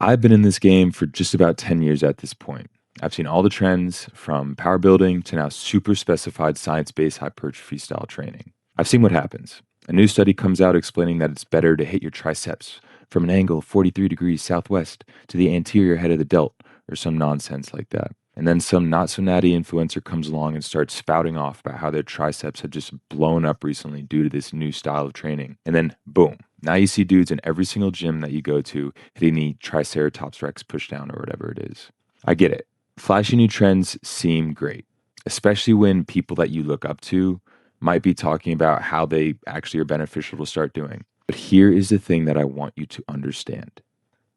I've been in this game for just about 10 years at this point. I've seen all the trends from power building to now super specified science based hypertrophy style training. I've seen what happens. A new study comes out explaining that it's better to hit your triceps from an angle 43 degrees southwest to the anterior head of the delt, or some nonsense like that. And then some not so natty influencer comes along and starts spouting off about how their triceps have just blown up recently due to this new style of training. And then, boom, now you see dudes in every single gym that you go to hitting the Triceratops Rex pushdown or whatever it is. I get it. Flashy new trends seem great, especially when people that you look up to might be talking about how they actually are beneficial to start doing. But here is the thing that I want you to understand: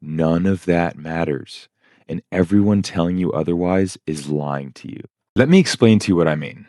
none of that matters. And everyone telling you otherwise is lying to you. Let me explain to you what I mean.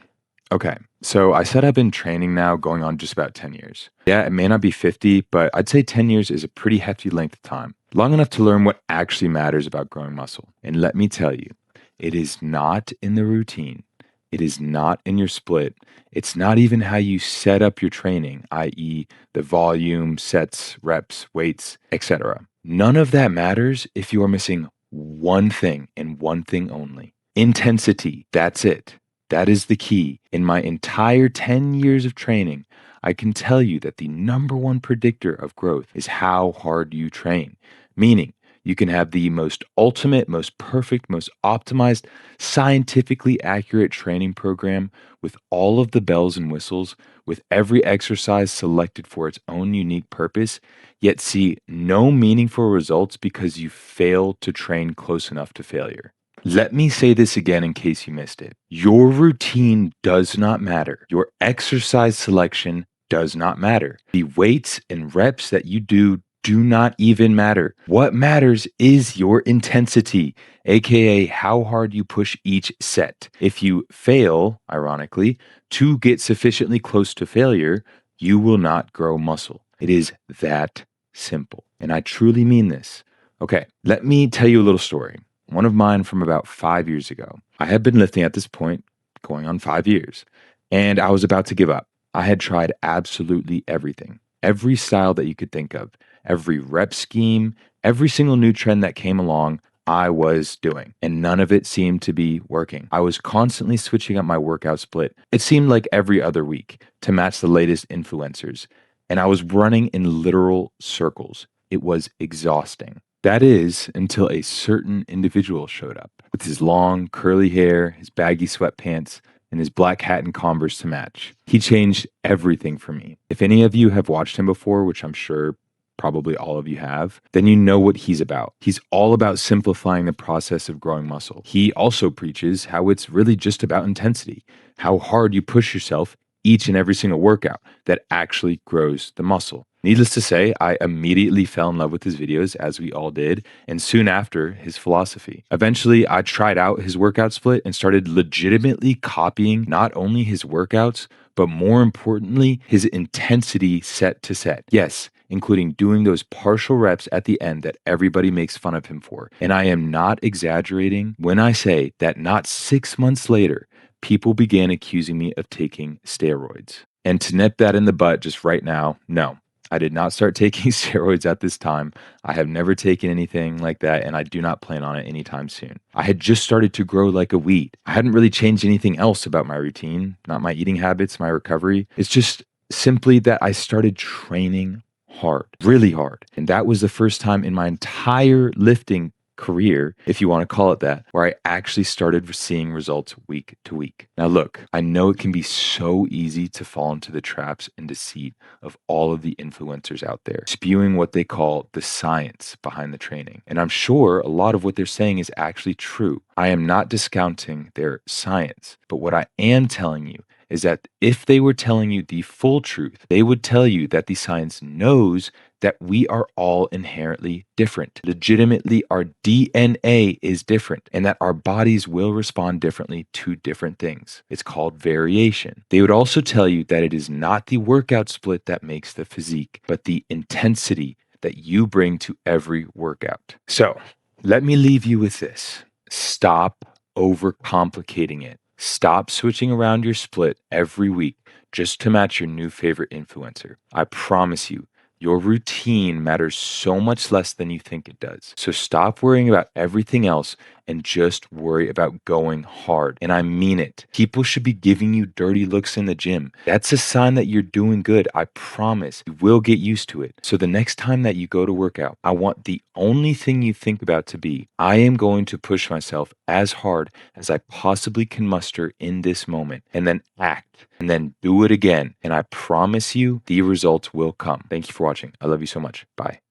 Okay, so I said I've been training now going on just about 10 years. Yeah, it may not be 50, but I'd say 10 years is a pretty hefty length of time. Long enough to learn what actually matters about growing muscle. And let me tell you, it is not in the routine. It is not in your split. It's not even how you set up your training, i.e., the volume, sets, reps, weights, etc. None of that matters if you are missing one thing and one thing only: intensity. That's it. That is the key. In my entire 10 years of training, I can tell you that the number one predictor of growth is how hard you train. Meaning, you can have the most ultimate, most perfect, most optimized, scientifically accurate training program with all of the bells and whistles, with every exercise selected for its own unique purpose, yet see no meaningful results because you failed to train close enough to failure. Let me say this again in case you missed it. Your routine does not matter. Your exercise selection does not matter. The weights and reps that you do not even matter. What matters is your intensity, aka how hard you push each set. If you fail, ironically, to get sufficiently close to failure, you will not grow muscle. It is that simple. And I truly mean this. Okay, let me tell you a little story. One of mine from about 5 years ago. I had been lifting at this point, going on 5 years, and I was about to give up. I had tried absolutely everything, every style that you could think of, every rep scheme, every single new trend that came along. I was doing, and none of it seemed to be working. I was constantly switching up my workout split. It seemed like every other week to match the latest influencers, and I was running in literal circles. It was exhausting. That is until a certain individual showed up with his long, curly hair, his baggy sweatpants, and his black hat and Converse to match. He changed everything for me. If any of you have watched him before, which I'm sure probably all of you have, then you know what he's about. He's all about simplifying the process of growing muscle. He also preaches how it's really just about intensity, how hard you push yourself each and every single workout that actually grows the muscle. Needless to say, I immediately fell in love with his videos, as we all did, and soon after, his philosophy. Eventually, I tried out his workout split and started legitimately copying not only his workouts, but more importantly, his intensity set to set. Yes, including doing those partial reps at the end that everybody makes fun of him for. And I am not exaggerating when I say that not 6 months later, people began accusing me of taking steroids. And to nip that in the butt just right now, no, I did not start taking steroids at this time. I have never taken anything like that, and I do not plan on it anytime soon. I had just started to grow like a weed. I hadn't really changed anything else about my routine, not my eating habits, my recovery. It's just simply that I started training hard, really hard. And that was the first time in my entire lifting career, if you want to call it that, where I actually started seeing results week to week. Now, look, I know it can be so easy to fall into the traps and deceit of all of the influencers out there, spewing what they call the science behind the training. And I'm sure a lot of what they're saying is actually true. I am not discounting their science, but what I am telling you is that if they were telling you the full truth, they would tell you that the science knows that we are all inherently different. Legitimately, our DNA is different and that our bodies will respond differently to different things. It's called variation. They would also tell you that it is not the workout split that makes the physique, but the intensity that you bring to every workout. So let me leave you with this. Stop overcomplicating it. Stop switching around your split every week just to match your new favorite influencer. I promise you, Your routine matters so much less than you think it does. So stop worrying about everything else and just worry about going hard. And I mean it. People should be giving you dirty looks in the gym. That's a sign that you're doing good. I promise you will get used to it. So the next time that you go to work out, I want the only thing you think about to be, I am going to push myself as hard as I possibly can muster in this moment, and then act and then do it again. And I promise you the results will come. Thank you for watching. I love you so much. Bye.